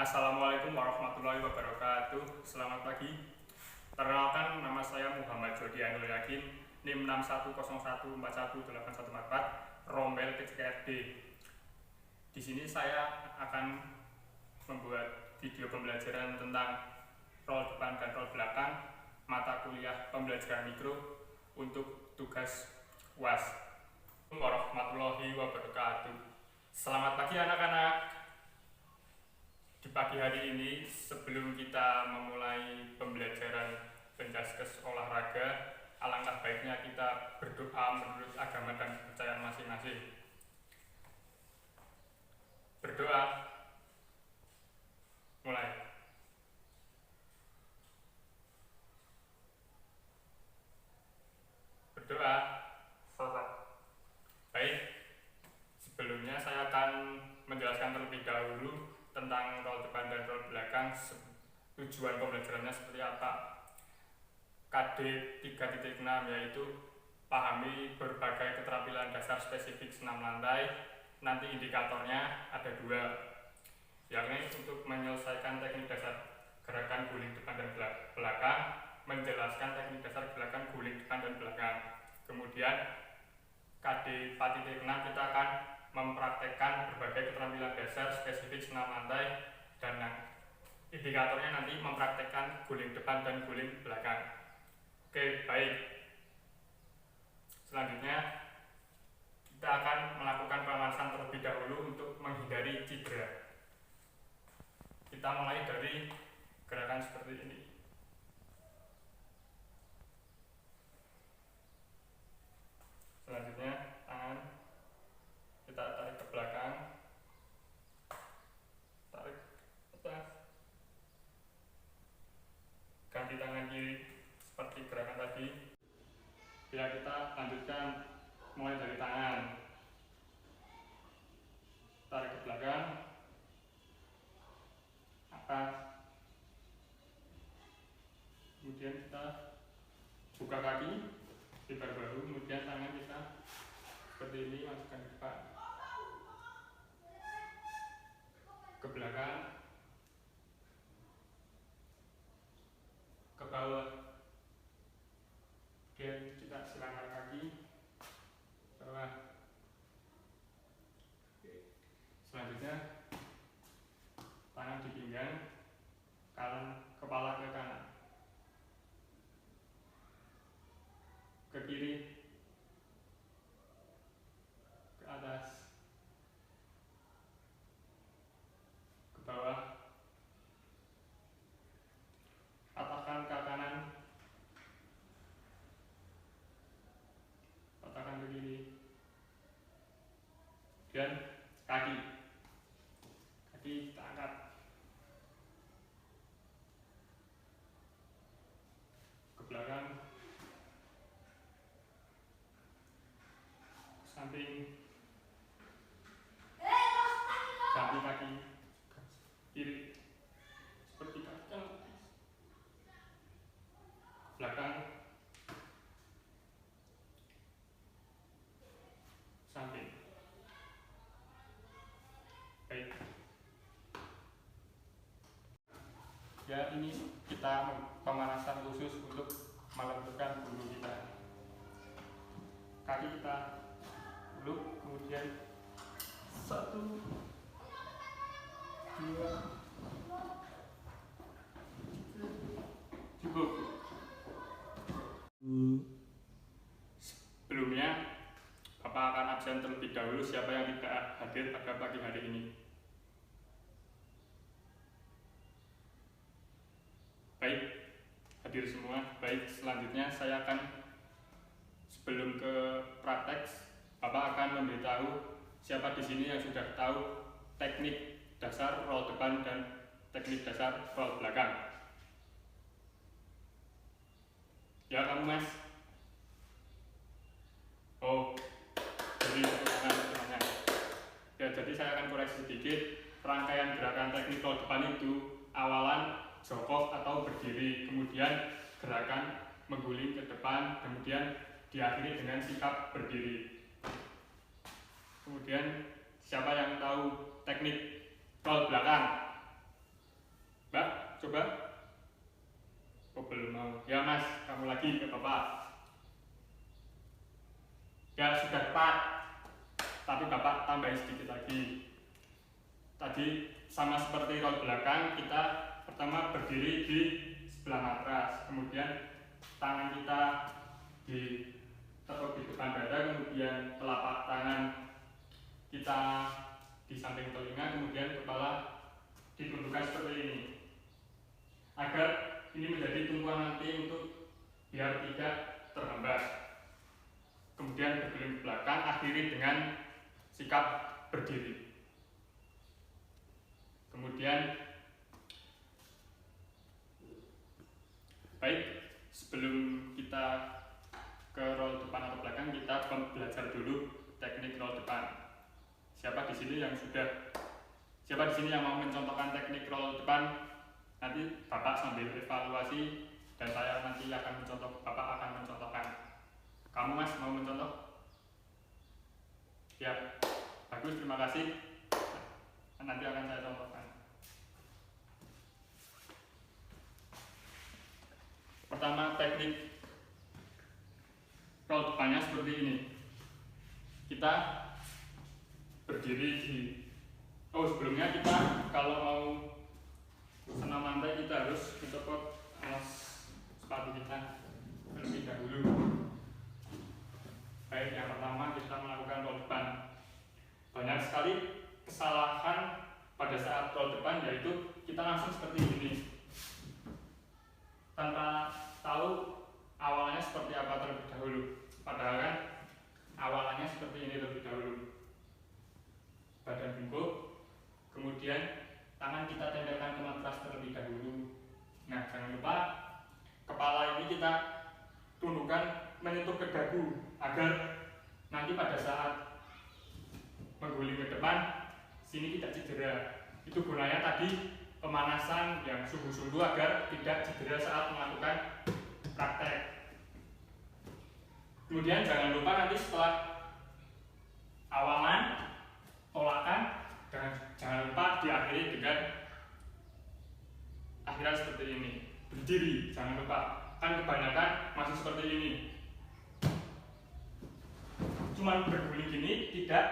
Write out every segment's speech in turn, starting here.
Assalamualaikum warahmatullahi wabarakatuh. Selamat pagi. Perkenalkan, nama saya Muhammad Jody Anul Yakin, NIM 6101418144, Rombel KCKFD. Di sini saya akan membuat video pembelajaran tentang roll depan dan roll belakang mata kuliah pembelajaran mikro untuk tugas UAS. Warahmatullahi wabarakatuh. Selamat pagi anak-anak. Di pagi hari ini, sebelum kita memulai pembelajaran Penjaskes olahraga, alangkah baiknya kita berdoa menurut agama dan kepercayaan masing-masing. Berdoa. Mulai. Berdoa. Selesai. Baik. Sebelumnya saya akan menjelaskan terlebih dahulu tentang roll depan dan roll belakang, tujuan pembelajarannya seperti apa. KD 3.6 yaitu pahami berbagai keterampilan dasar spesifik senam lantai. Nanti indikatornya ada 2, yakni untuk menyelesaikan teknik dasar gerakan guling depan dan belakang, menjelaskan teknik dasar gerakan guling depan dan belakang. Kemudian KD 4.6 kita akan mempraktekkan berbagai keterampilan dasar spesifik senam lantai, dan indikatornya nanti mempraktekkan guling depan dan guling belakang. Oke, baik. Selanjutnya kita akan melakukan pemanasan terlebih dahulu untuk menghindari cedera. Kita mulai dari gerakan seperti ini. Selanjutnya tangan kita tarik ke belakang, tarik ke atas, ganti tangan kiri seperti gerakan tadi. Bila kita lanjutkan mulai dari tangan, tarik ke belakang, atas, kemudian kita buka kaki, lebar bahu, kemudian tangan kita seperti ini, masukkan ke depan, ke belakang, ke bawah, kemudian kita silangkan kaki, bawah. Selanjutnya tangan di pinggang, kepala ke kanan, ke kiri, ke atas, ke bawah, patahkan ke kanan, patahkan ke kiri, dan kaki kita angkat ke belakang, samping, ganti kaki kiri seperti kaki belakang, samping. Baik. Ya, ini kita pemanasan khusus untuk melembutkan bulu kita. Kaki kita peluk, kemudian 1, 2, cukup. Sebelumnya Bapak akan absen terlebih dahulu siapa yang tidak hadir pada pagi hari ini. Baik, hadir semua. Baik, selanjutnya saya akan, sebelum ke praktek, Bapak akan memberitahu siapa di sini yang sudah tahu teknik dasar roll depan dan teknik dasar roll belakang. Ya, kamu Mas? Oh, jadi teman-temannya. Ya, jadi saya akan koreksi sedikit. Rangkaian gerakan teknik roll depan itu awalan jongkok atau berdiri, kemudian gerakan mengguling ke depan, kemudian diakhiri dengan sikap berdiri. Kemudian siapa yang tahu teknik roll belakang? Coba. Oh belum mau. Ya Mas, kamu lagi ke Bapak. Ya sudah tepat. Tapi Bapak tambahin sedikit lagi. Tadi sama seperti roll belakang, kita pertama berdiri di sebelah matras, kemudian tangan kita ditekuk di depan dada, kemudian telapak tangan kita di samping telinga, kemudian kepala ditundukkan seperti ini, agar ini menjadi tumpuan nanti untuk biar tidak terhambat. Kemudian berkeliling ke belakang, akhiri dengan sikap berdiri. Kemudian, baik, sebelum kita ke roll depan atau belakang, kita belajar dulu teknik roll depan. Siapa di sini yang mau mencontohkan teknik roll depan? Nanti Bapak sambil evaluasi dan saya nanti akan mencontoh. Bapak akan mencontohkan. Kamu Mas mau mencontoh? Ya, bagus, terima kasih. Nanti akan saya contohkan. Pertama, teknik roll depannya seperti ini. Kita berdiri di sebelumnya kita kalau mau senam lantai kita harus mencopot alas sepatu kita terlebih dahulu. Baik, yang pertama kita melakukan roll depan. Banyak sekali kesalahan pada saat roll depan, yaitu kita langsung seperti ini tanpa tahu awalnya seperti apa terlebih dahulu. Padahal kan awalannya seperti ini terlebih dahulu. Badan bungkuk, kemudian tangan kita tempelkan ke matras terlebih dahulu. Nah, jangan lupa kepala ini kita tundukkan menyentuh ke dagu agar nanti pada saat mengguling ke depan sini tidak cedera. Itu gunanya tadi pemanasan yang sungguh-sungguh agar tidak cedera saat melakukan praktek. Kemudian jangan lupa nanti setelah awalan, tolakan, dan jangan lupa diakhiri dengan akhiran seperti ini. Berdiri, jangan lupa. Kan kebanyakan masih seperti ini. Cuman berguling gini, tidak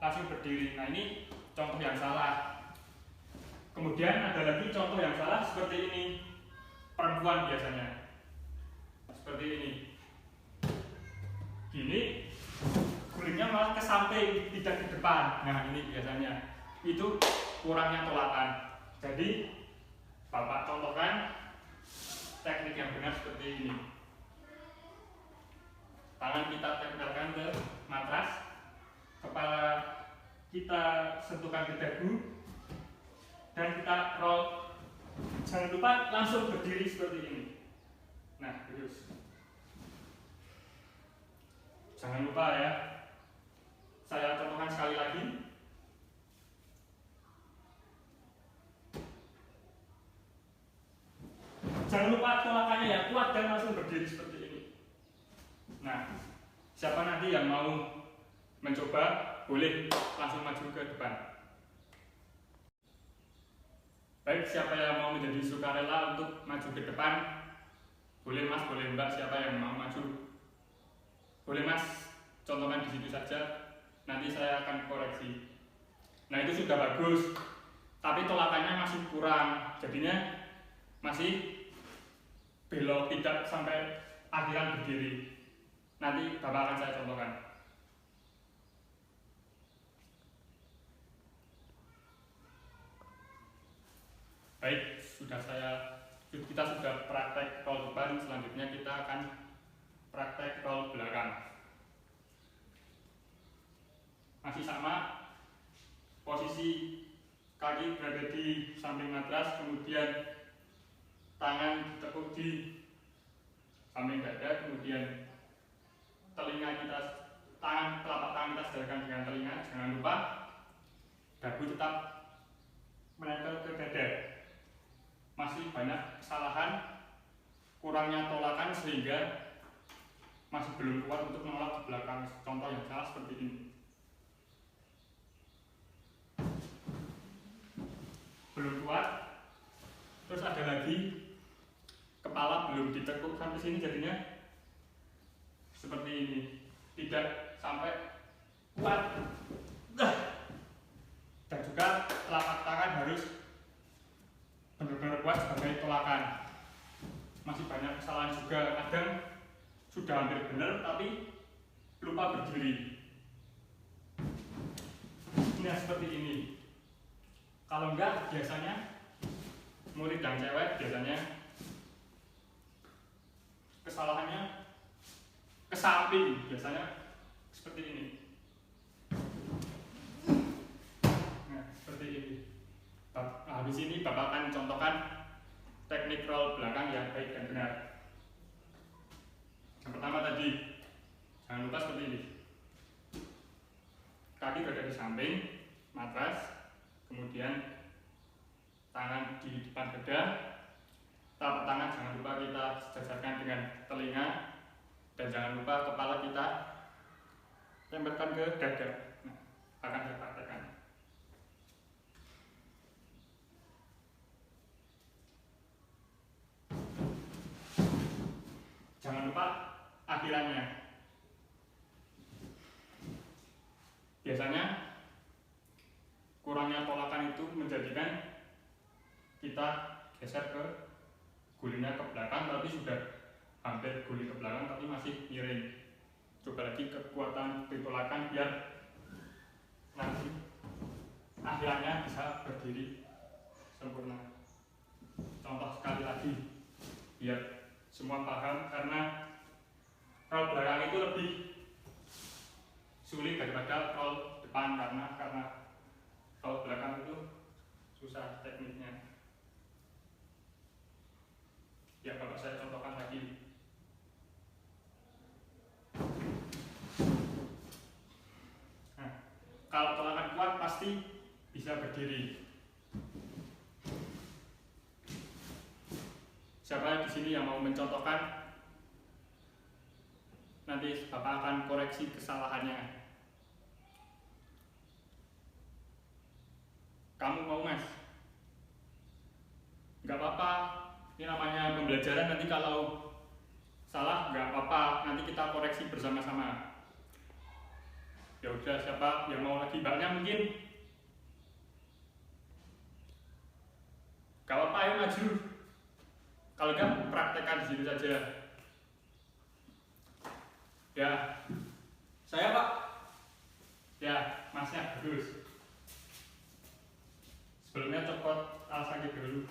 langsung berdiri. Nah, ini contoh yang salah. Kemudian ada lagi contoh yang salah seperti ini. Perempuan biasanya seperti ini. Gini, gulingnya malah ke samping, tidak ke depan. Nah, ini biasanya itu kurangnya tolakan. Jadi Bapak contohkan teknik yang benar seperti ini. Tangan kita tempelkan ke matras, kepala kita sentuhkan ke dagu, dan kita roll. Jangan lupa langsung berdiri seperti ini. Nah, terus jangan lupa ya, saya contohkan sekali lagi. Jangan lupa tolakannya yang kuat dan langsung berdiri seperti ini. Nah, siapa nanti yang mau mencoba boleh langsung maju ke depan. Baik, siapa yang mau menjadi sukarela untuk maju ke depan? Boleh Mas, boleh Mbak, siapa yang mau maju? Boleh Mas, contohkan di situ saja. Nanti saya akan koreksi. Nah, itu sudah bagus. Tapi tolakannya masih kurang. Jadinya masih belok, tidak sampai akhiran berdiri. Nanti Bapak akan saya contohkan. Baik, kita sudah praktek roll depan. Selanjutnya kita akan praktek roll belakang. Masih sama, posisi kaki berada di samping matras, kemudian tangan ditekuk di samping dada, kemudian telapak tangan kita sedarkan dengan telinga. Jangan lupa dagu tetap menempel ke dada. Masih banyak kesalahan, kurangnya tolakan sehingga masih belum kuat untuk menolak ke belakang. Contoh yang salah seperti ini. Belum kuat, Terus ada lagi kepala belum ditekuk sampai sini, jadinya seperti ini, tidak sampai kuat. Dan juga telapak tangan harus benar-benar kuat sebagai tolakan. Masih banyak kesalahan juga, kadang sudah hampir benar tapi lupa berdiri. Nah seperti ini. Kalau enggak, biasanya murid yang cewek biasanya kesalahannya ke samping, biasanya seperti ini. Nah seperti ini. Habis ini Bapak akan contohkan teknik roll belakang yang baik dan benar. Yang pertama tadi, jangan lupa seperti ini. Kaki berada di samping matras, kemudian tangan di depan dada, telapak tangan jangan lupa kita sejajarkan dengan telinga, dan jangan lupa kepala kita tempelkan ke dada. Nah, akan saya praktekkan. Jangan lupa akhirannya. Biasanya kurangnya tolakan itu menjadikan kita geser ke gulingnya ke belakang, tapi sudah hampir guling ke belakang tapi masih miring. Coba lagi kekuatan ditolakan biar nanti akhirannya bisa berdiri sempurna. Contoh sekali lagi biar semua paham, karena roll belakang itu lebih sulit daripada roll depan, karena roll belakang itu susah tekniknya. Ya kalau saya contohkan lagi. Nah, kalau tolakan kuat pasti bisa berdiri. Siapa di sini yang mau mencontohkan? Nanti Bapak akan koreksi kesalahannya. Kamu mau, Mas? Gak apa-apa. Ini namanya pembelajaran, nanti kalau salah nggak apa-apa, nanti kita koreksi bersama-sama. Ya udah, siapa yang mau lagi? Mbaknya mungkin? Gak apa-apa, ayo maju. Kalau enggak, praktekkan di situ saja. Ya, Saya Pak. ya, Masnya bagus. Sebelumnya copot alas kaki dulu.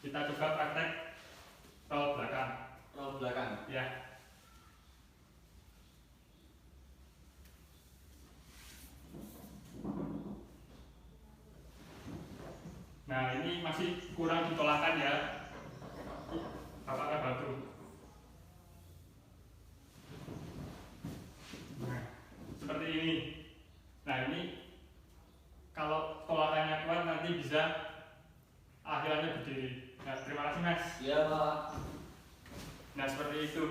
Kita coba praktek roll belakang. Roll belakang. Ya. Nah ini masih kurang ditolakan ya. Bapak akan bantu. Nah, seperti ini. Nah ini kalau tolakannya kuat nanti bisa akhirannya berdiri. Nah, terima kasih Mas. Iya Pak. Nah seperti itu.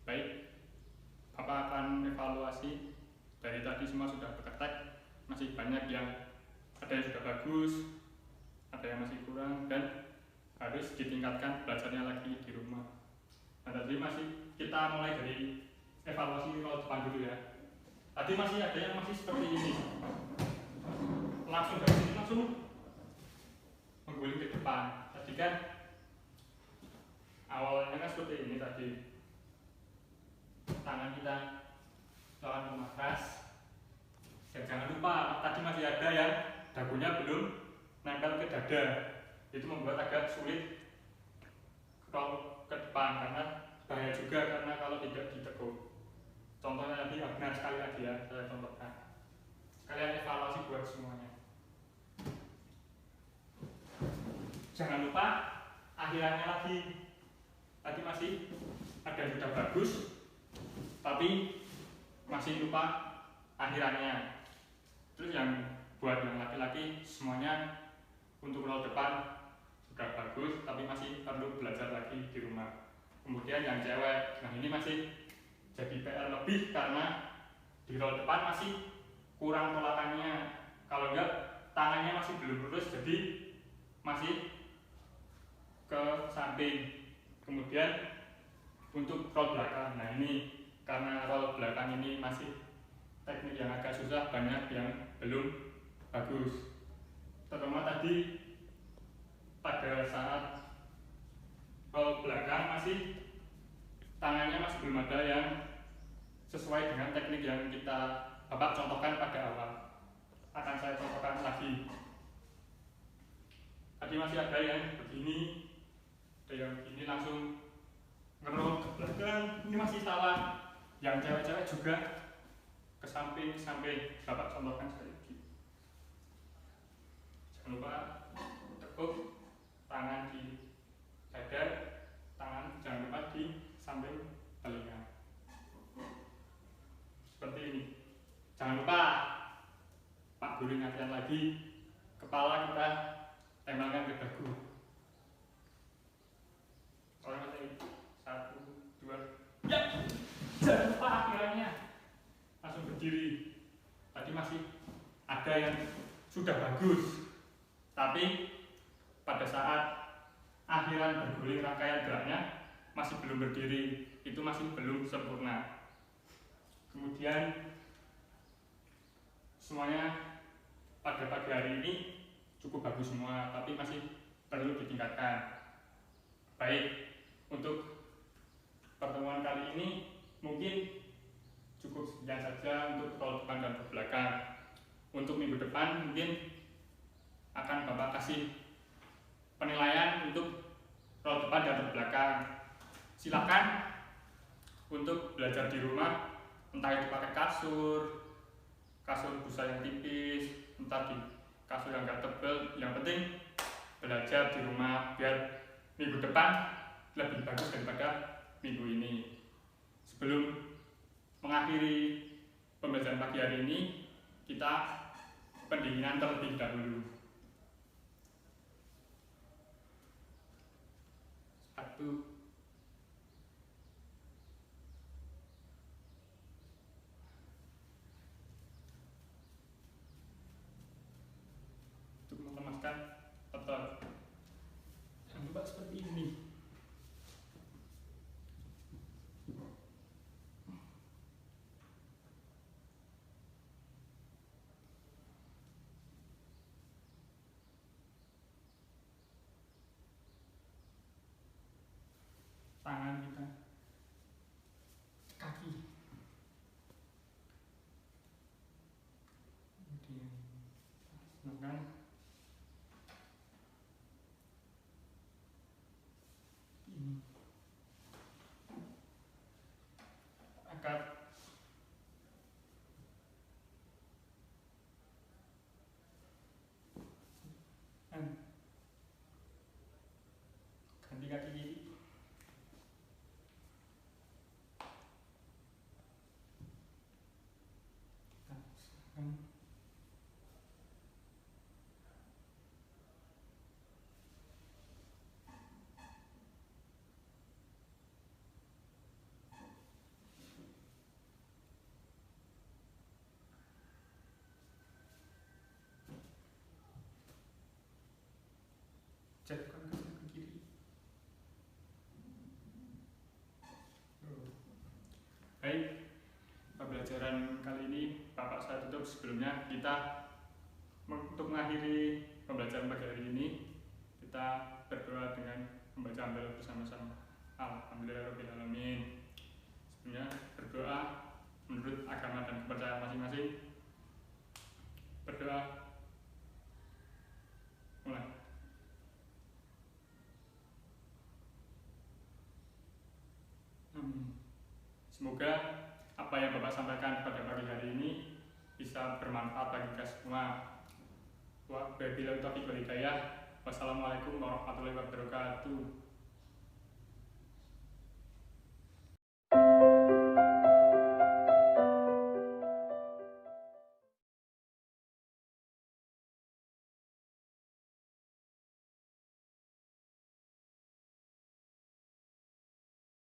Baik, Bapak akan evaluasi. Dari tadi semua sudah berketek, masih banyak yang ada yang sudah bagus, ada yang masih kurang, dan harus ditingkatkan belajarnya lagi di rumah. Nah tadi masih kita mulai dari evaluasi roll depan dulu ya. Tadi masih ada yang masih seperti ini, langsung dari sini langsung mengguling ke depan. Tadi kan awalnya kan seperti ini tadi, tangan kita lawan mematras, dan jangan lupa tadi masih ada yang dagunya belum nempel ke dada, itu membuat agak sulit kalau ke depan, karena bahaya juga karena kalau tidak ditekuk. Contohnya tadi benar sekali lagi ya, saya contohkan. Kalian evaluasi buat semuanya. Jangan lupa akhirannya lagi. Tadi masih ada yang sudah bagus, tapi masih lupa akhirannya. Terus yang buat yang laki-laki semuanya untuk roll depan sudah bagus, tapi masih perlu belajar lagi di rumah. Kemudian yang cewek, nah ini masih jadi PR lebih karena di roll depan masih kurang tolakannya. Kalau enggak tangannya masih belum lurus, jadi masih ke samping. Kemudian untuk roll belakang, nah ini karena roll belakang ini masih teknik yang agak susah, banyak yang belum bagus. Terutama tadi pada saat roll belakang tangannya masih belum ada yang sesuai dengan teknik yang Bapak contohkan pada awal. Akan saya contohkan lagi. Tadi masih ada yang begini, ada yang begini langsung ngerol ke belakang. Ini masih salah. Yang cewek-cewek juga ke samping sampai Bapak contohkan sekali lagi. Jangan lupa tekuk tangan di dada, tangan jangan lupa di samping telinga. Seperti ini. Jangan lupa Pak Guru ingatkan lagi, kepala kita tempelkan ke dagu. Orang masih 1, 2, ya. Jangan lupa akhirannya langsung berdiri. Tadi masih ada yang sudah bagus, tapi pada saat akhiran berguling rangkaian geraknya masih belum berdiri, itu masih belum sempurna. Kemudian semuanya pada pagi hari ini cukup bagus semua, tapi masih perlu ditingkatkan. Baik, untuk pertemuan kali ini mungkin cukup sekian saja untuk roll depan dan belakang. Untuk minggu depan mungkin akan Bapak kasih penilaian untuk roll depan dan belakang. Silakan untuk belajar di rumah, entah itu pakai kasur busa yang tipis, entah di kasur yang agak tebal. Yang penting belajar di rumah biar minggu depan lebih bagus daripada minggu ini. Sebelum mengakhiri pembelajaran pagi hari ini, kita pendinginan terlebih dahulu. 1, untuk melemaskan otot. Jangan lupa seperti ini. Tangan kita, kaki, kemudian senangkan ini agar ganti kaki kiri. Jatuhkan kaki kiri. Baik, pembelajaran kali ini Bapak saya tutup. Sebelumnya kita untuk mengakhiri pembelajaran pagi hari ini, kita berdoa dengan membaca hamdalah bersama-sama. Alhamdulillahirabbil alamin. Sebelumnya berdoa menurut agama dan kepercayaan masing-masing. Berdoa. Mulai. Semoga apa yang Bapak sampaikan pada pagi hari ini bisa bermanfaat bagi kita semua. Wabillahi taufiq wal hidayah. Wassalamualaikum warahmatullahi wabarakatuh.